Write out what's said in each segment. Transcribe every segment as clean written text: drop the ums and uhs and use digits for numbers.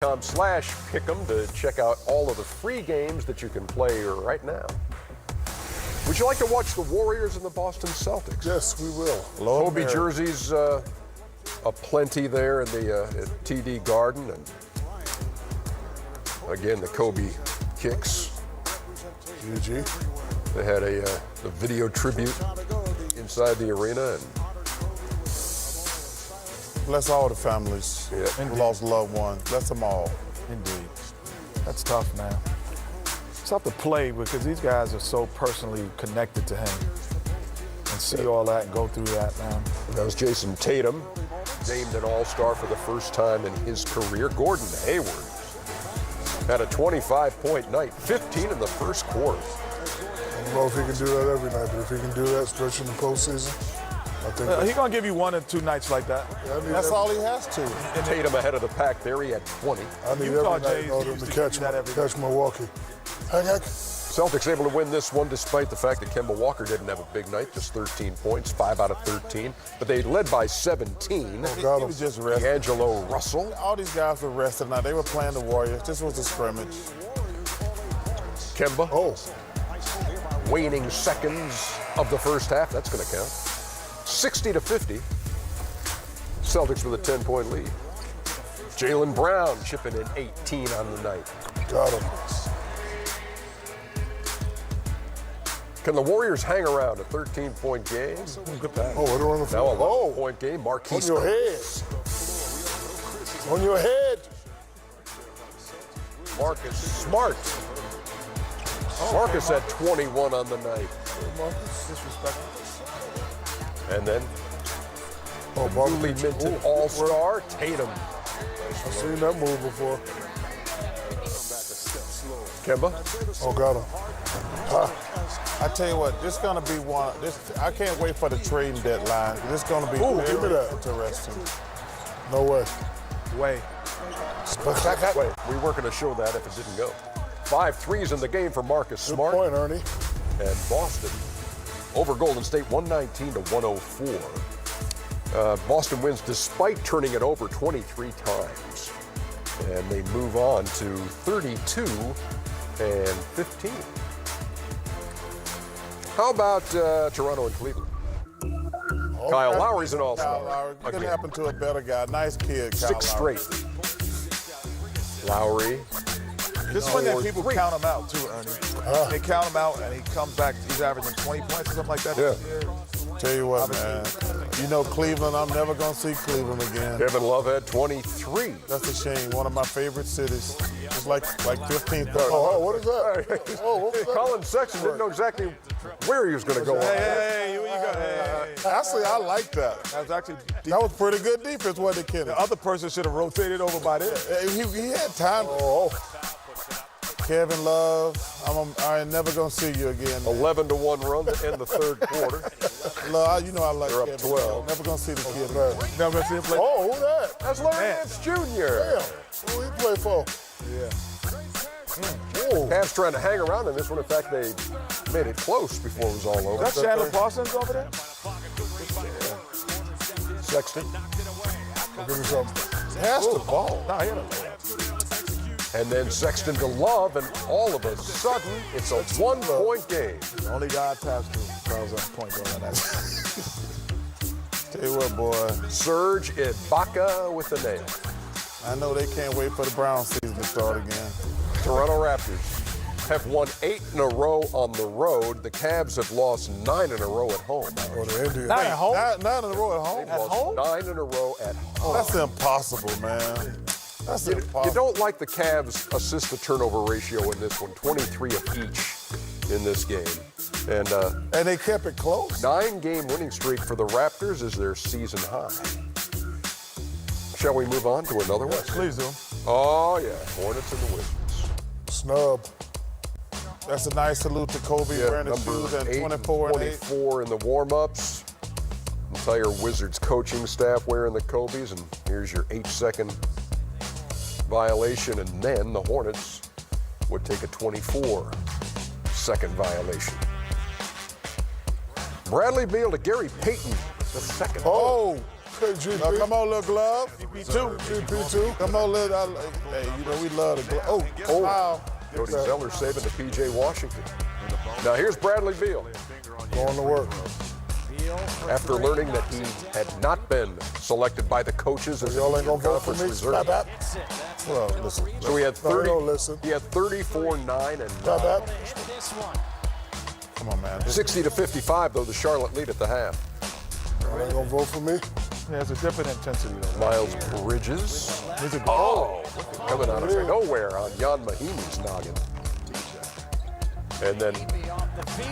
.com/pick'em to check out all of the free games that you can play right now. Would you like to watch the Warriors and the Boston Celtics? Yes, we will. Kobe jerseys aplenty there in the at TD Garden, and again the Kobe kicks. GG. They had a video tribute inside the arena, and Bless all the families who lost loved ones. Bless them all. Indeed. That's tough, man. It's tough to play because these guys are so personally connected to him. And see all that and go through that, man. that was Jason Tatum, named an All-Star for the first time in his career. Gordon Hayward had a 25-point night, 15 in the first quarter. I don't know if he can do that every night, but if he can do that, especially in the postseason, I think He's going to give you 1 or 2 nights like that. that's all he has to. Tatum ahead of the pack there. He had 20. I need Utah every night Jay's in order used to to catch, do that every night. catch Milwaukee. Heck. Celtics able to win this one despite the fact that Kemba Walker didn't have a big night, just 13 points, 5 out of 13. But they led by 17. Got He him. was just resting. D'Angelo Russell. All these guys were resting now. They were playing the Warriors. This was a scrimmage. Kemba, Oh, waning seconds of the first half. That's going to count. 60-50. Celtics with a 10-point lead. Jaylen Brown chipping in 18 on the night. got him. Can the Warriors hang around a 13-point game? Good pass. Oh, what on the Now a floor? 11-point game. On Marquise your head. On your head. Marcus Smart. Marcus had 21 on the night. Disrespectful. And then Oh, newly minted All-Star Tatum. I've seen that move before. Kemba. Oh, got him. I tell you what, this is gonna be one. I can't wait for the trading deadline. This is gonna be Give me that. interesting. No way. Way. Wait, we weren't going to show that if it didn't go. 5 threes in the game for Marcus Good Smart. point, Ernie. And Boston over Golden State 119-104. Boston wins despite turning it over 23 times. And they move on to 32-15. How about Toronto and Cleveland? Kyle Lowry's an Kyle all-star. Lowry, it could Again. happen to a better guy. Nice kid, Kyle 6 Lowry. straight. Lowry. This is when that people count him out, too, Ernie. They count him out, and he comes back. He's averaging 20 points or something like that. Yeah. Tell you what, man. You know Cleveland, I'm never gonna see Cleveland again. Kevin Love had 23. That's a shame. One of my favorite cities. It's like 15th. Oh, what is that? Oh, what was that? Colin Sexton didn't know exactly where he was going to go. Hey, you got Actually, I like that. That was actually That was pretty good defense, wasn't it, Kenny? the other person should have rotated over by then. He had time. Oh, Kevin Love, I ain't never gonna see you again. 11-1 run to end the third quarter. Love, you know I like They're up Kevin 12. Love. Never gonna see the kid. Never gonna see him play. oh, who that? That's Larry Nance Jr. Damn. Who he play for? Cavs trying to hang around in this one. In fact, they made it close before it was all over. Is that Chandler Parsons over there? Sexton. Give me something. Pass the ball. Nah, he had a layup. And then Sexton to Love, and all of a sudden, it's a 1-point game. The only guy I passed to was on point guard on that. Tell you what, boy. Serge Ibaka with the nail. I know they can't wait for the Brown season to start again. Toronto Raptors have won 8 in a row on the road. The Cavs have lost 9 in a row at home. Oh, the Indians. Not at home. Nine in a row at home. They've lost 9 in a row at home. That's impossible, man. That's impossible. You don't like the Cavs' assist-to-turnover ratio in this one, 23 of each in this game. And they kept it close. 9-game winning streak for the Raptors is their season high. Shall we move on to another one? Please do. Oh, yeah, Hornets and the Wizards. Snub. That's a nice salute to Kobe wearing his shoes and 8 24 and 8. 24 in the warm-ups. Entire Wizards coaching staff wearing the Kobe's, and here's your 8-second violation, and then the Hornets would take a 24-second violation. Bradley Beal to Gary Payton, the second. Oh, Hey, GP. Oh, come on, little glove. GP2. GP2. Come on, little. Hey, you know we love the glove. Oh, wow. Cody Zeller saving to P.J. Washington. Now here's Bradley Beal. Going to work. After learning that he had not been selected by the coaches as Y'all ain't gonna vote for conference me? reserve. Stop that. Well, listen. So he had No, 30. don't listen. He had 34, 9, and Stop 9. that. Come on, man. 60 to 55, though, the Charlotte lead at the half. Y'all ain't gonna vote for me? Yeah, it's a different intensity, though. Miles Bridges. He's a Oh, coming out of nowhere on Jan Mahinmi's noggin. And then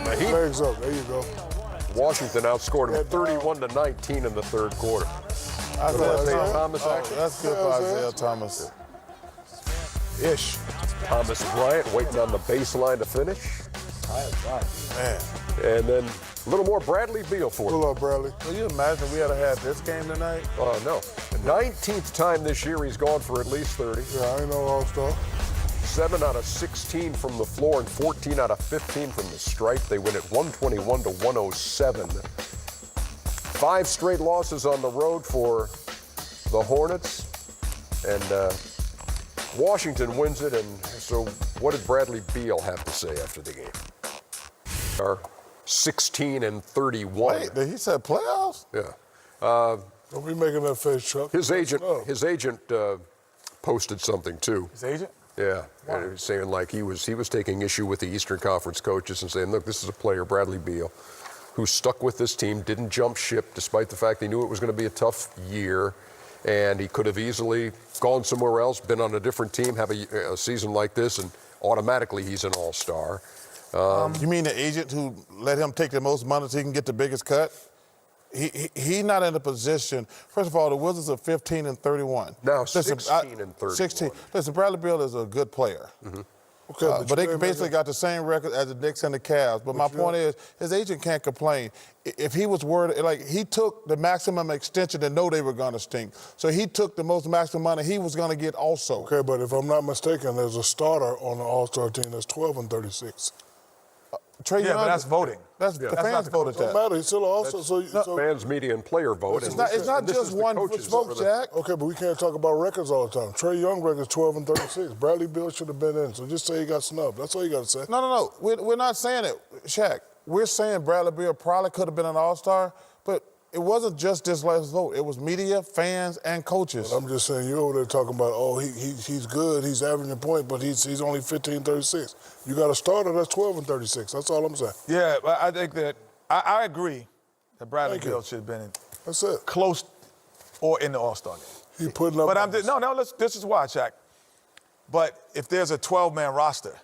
Mahinmi, Legs up. There you go. Washington outscored him 31 to 19 in the third quarter. Isaiah Thomas action. That's good for Isaiah Thomas. ish. Thomas Bryant waiting on the baseline to finish. Man. And then a little more Bradley Beal for Pull him. up, Bradley. Can you imagine we had had this game tonight? No. The 19th time this year he's gone for at least 30. Yeah, I ain't no all-star. 7 out of 16 from the floor and 14 out of 15 from the stripe. They win at 121 to 107. 5 straight losses on the road for the Hornets. And Washington wins it. And so what did Bradley Beal have to say after the game? Are 16 and 31. Wait, he said playoffs? Yeah. Don't be making that face, Chuck. His agent No. posted something too. His agent? Yeah, and he was saying like he was taking issue with the Eastern Conference coaches and saying, look, this is a player, Bradley Beal, who stuck with this team, didn't jump ship despite the fact he knew it was going to be a tough year, and he could have easily gone somewhere else, been on a different team, have a season like this, and automatically he's an all-star. You mean the agent who let him take the most money so he can get the biggest cut? He's not in a position. First of all, the Wizards are 15 and 31. Now Listen, 16 and 31. 16. Listen, Bradley Beal is a good player. Okay, But they you basically got the same record as the Knicks and the Cavs. But my point is, his agent can't complain. If he was worried, like he took the maximum extension to know they were going to stink. So he took the most maximum money he was going to get also. Okay, but if I'm not mistaken, there's a starter on the All-Star team that's 12 and 36. Trae Yeah, Young, but that's voting. That's the That's not fans the voted Don't that. matter. He's still an All-Star. So Fans, media, and player vote. It's and not- It's not this just is the one coaches vote, for the- Jack. okay, but we can't talk about records all the time. Trae Young record's 12 and 36. Bradley Beal should have been in. So just say he got snubbed. That's all you got to say. No. We're not saying it, Shaq. We're saying Bradley Beal probably could have been an All-Star, but it wasn't just this last vote. It was media, fans, and coaches. I'm just saying, you're over there talking about, oh, he's good, he's averaging a point, but he's only 15, 36. You got a starter that's 12 and 36. That's all I'm saying. Yeah, but I think that I agree that Bradley Thank you. Beal should have been That's it. close or in the All-Star game. He putting up. But I'm numbers. just, no. This is why, Shaq. But if there's a 12-man roster,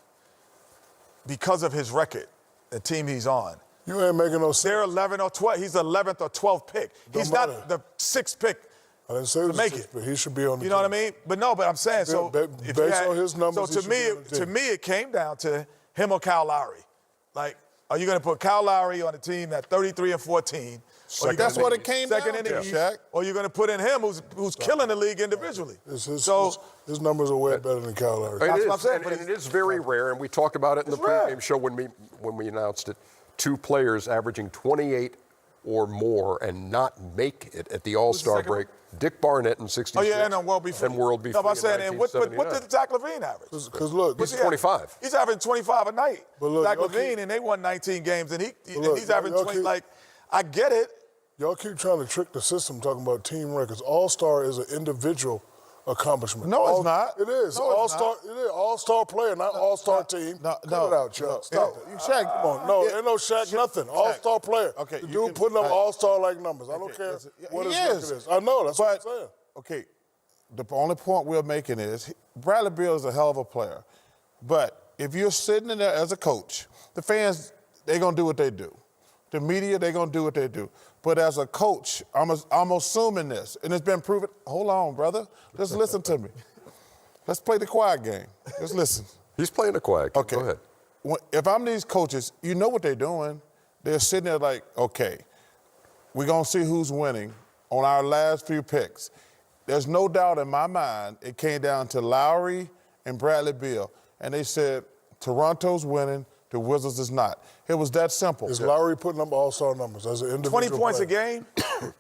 because of his record, the team he's on, You ain't making no sense. they're 11 or 12. He's the 11th or 12th pick. He's Don't not matter. the 6th pick. I didn't say it was make six, it. but he should be on the You know team. what I mean? But I'm saying so. Based if you on his numbers, so he should be on the to team. me, it came down to him or Kyle Lowry. Like, are you going to put Kyle Lowry on a team at 33 and 14? That's what it came second down in the to, East, Shaq. or you're going to put in him who's killing the league individually. His numbers are way better than Kyle Lowry. It That's is, what I'm saying, and it is very rare, and we talked about it in the It's rare. pregame show when we announced it. 2 players averaging 28 or more and not make it at the All-Star second break. Dick Barnett in 66. Oh, yeah, and World B. Free. And World B. No, but I'm Free in saying, and what 1979. did Zach LaVine average? Because look, He's 25. He's averaging 25 a night. But look, Zach y'all LaVine, keep- and they won 19 games, and look, he's averaging y'all 20. keep- Like, I get it. y'all keep trying to trick the system talking about team records. All-Star is an individual accomplishment. No, it's not. It is. No, it's All-Star. It is. All-Star player, not All-Star team. No, Cut it out, Chuck. Stop it. Shaq, Come on. No, ain't no Shaq, nothing. All-Star player. Okay, The you dude can- putting up I- All-Star-like numbers. I don't care listen, what he his is. record is. I know. That's what I'm But, saying. okay, the only point we're making is Bradley Beal is a hell of a player. But if you're sitting in there as a coach, the fans, they're going to do what they do. The media, they're going to do what they do. But as a coach, I'm assuming this, and it's been proven. Hold on, brother. Just listen to me. Let's play the quiet game. Just listen. He's playing a quiet game. Okay. Go ahead. If I'm these coaches, you know what they're doing. They're sitting there like, okay, we're going to see who's winning on our last few picks. There's no doubt in my mind it came down to Lowry and Bradley Beal. And they said, Toronto's winning, The Wizards is not. It was that simple. Is Lowry putting up all-star numbers as an individual 20 points player? a game?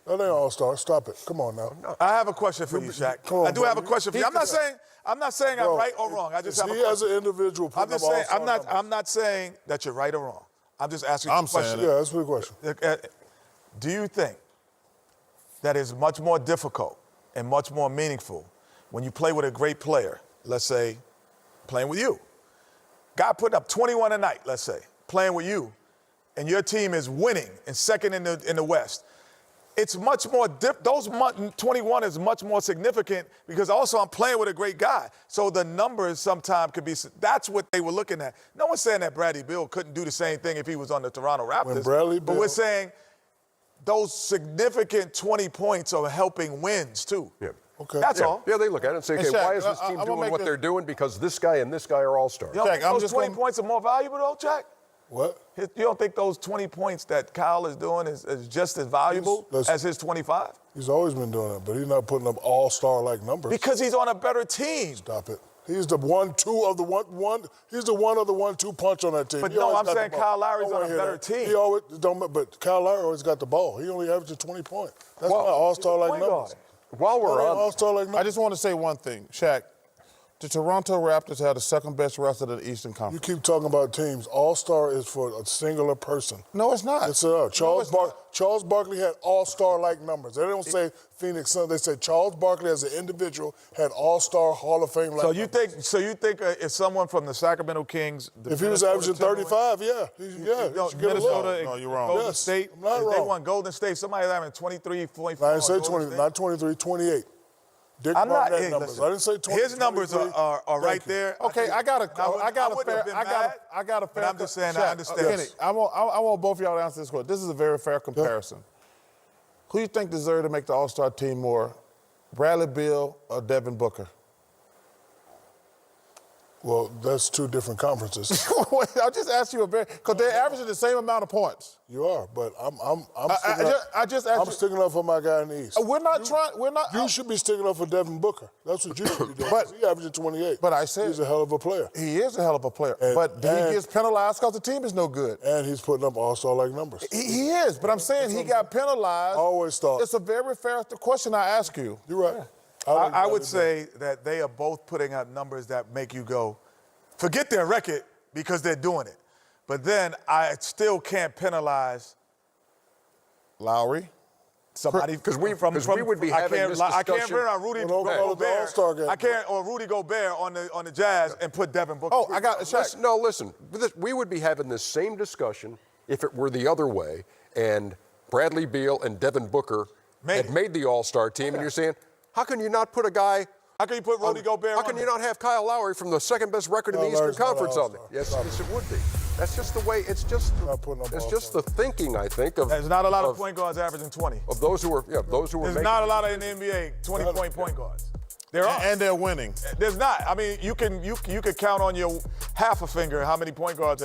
That ain't all-star. Stop it. Come on now. I have a question for you, Shaq. Come on, I do have a bro. question for you. I'm not saying Bro, I'm right or wrong. I just have a he question. as an individual I'm putting up just saying all-star numbers. I'm not saying that you're right or wrong. I'm just asking you a I'm saying question. it. Yeah, that's a good question. Do you think that it's much more difficult and much more meaningful when you play with a great player, let's say playing with you? Guy putting up 21 a night, let's say, playing with you, and your team is winning and second in the West. It's much more, 21 is much more significant because also I'm playing with a great guy. So the numbers sometimes could be, that's what they were looking at. No one's saying that Bradley Beal couldn't do the same thing if he was on the Toronto Raptors. But we're saying those significant 20 points are helping wins too. Yeah. Okay. That's all. Yeah, they look at it and say, okay, Shaq, why is this team doing what they're doing? Because this guy and this guy are all-stars. You don't think I'm those just 20 gonna- points are more valuable though, Jack? What? You don't think those 20 points that Kyle is doing is just as valuable as his 25? He's always been doing it, but he's not putting up all-star-like numbers. Because he's on a better team. Stop it. He's the 1-2 of the one. He's the one of the 1-2 punch on that team. But He no, always I'm got the saying ball. Kyle Lowry's Don't on wanna a hear better that. team. He always don't. But Kyle Lowry always got the ball. He only averages 20 points. That's not all-star-like point guard. numbers. While we're on, all-star-like numbers. I just want to say one thing, Shaq. The Toronto Raptors have the second best roster of the Eastern You Conference. keep talking about teams. All-star is for a singular person. No, it's not. Yes, it is. Charles Barkley had all-star-like numbers. They don't say Phoenix Suns. They say Charles Barkley as an individual had all-star Hall of Fame-like So you numbers. think if someone from the Sacramento Kings, If he was averaging 35, yeah. He should get a look. Minnesota, No, you're wrong. Golden Yes, State, I'm not if they wrong. won Golden State, somebody having 23, 44. I didn't say on Golden 20, State. not 23, 28. Dick I'm not. Barnett Hey, numbers. listen, I didn't say 20. his numbers 23. are right Thank you. there. Okay, I got a fair. But I'm just saying, I understand. Kenny, I want both of y'all to answer this question. This is a very fair comparison. Who you think deserved to make the All-Star team more, Bradley Beal or Devin Booker? Well, that's two different conferences. I'll just ask you because they're averaging the same amount of points. You are, but I'm I'm sticking up for my guy in the East. We're not trying. We're not. You should be sticking up for Devin Booker. That's what you should be doing. But- he averaging 28. But I said he's a hell of a player, He is a hell of a player, but he gets penalized because the team is no good. and he's putting up all-star-like numbers. He is, but I'm saying he got penalized. I always thought. It's a very fair question I ask you. You're right. I would say that they are both putting up numbers that make you go, forget their record because they're doing it. But then I still can't penalize Lowry. somebody Because we would be having this I can't discussion. bring out Rudy Well, don't call it the All-Star Gobert. game. I can't or Rudy Gobert on the Jazz and put Devin Booker. Oh, I got Shaq. Listen, no, listen. We would be having this same discussion if it were the other way, and Bradley Beal and Devin Booker had made the All-Star team, and you're saying, how can you not put a guy? How can you put Rudy Gobert How on can you there? not have Kyle Lowry from the second-best record in the Kyle Eastern Lowry's not Conference an on there? All-Star. Yes, it would be. That's just the way. It's just. Not putting up It's all-star. just the thinking, I think, of. There's not a lot of point guards averaging 20. Of those who are, those who are. There's making, not a lot of in the NBA 20-point guards. There are. And they're winning. There's not. I mean, you can count on your half a finger how many point guards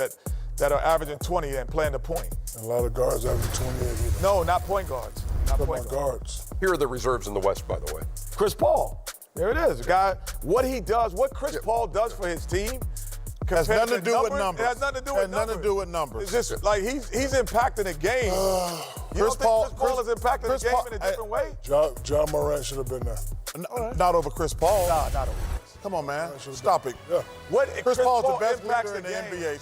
that are averaging 20 and playing the point. And a lot of guards averaging 28 either. No, not point guards. Not Talking point about guards. guards. Here are the reserves in the West, by the way. Chris Paul. There it is. Guy, what he does, what Chris Paul does for his team. Has compared nothing to do with numbers. It has nothing to do with Has nothing to do with numbers. It's just like he's impacting the game. You don't think Chris Paul is impacting the game in a different way? John Morant should have been there. Not over Chris Paul. Nah, not over. Come on, man. Stop it. Yeah. What Chris Paul's the best impacts leader in the game. NBA.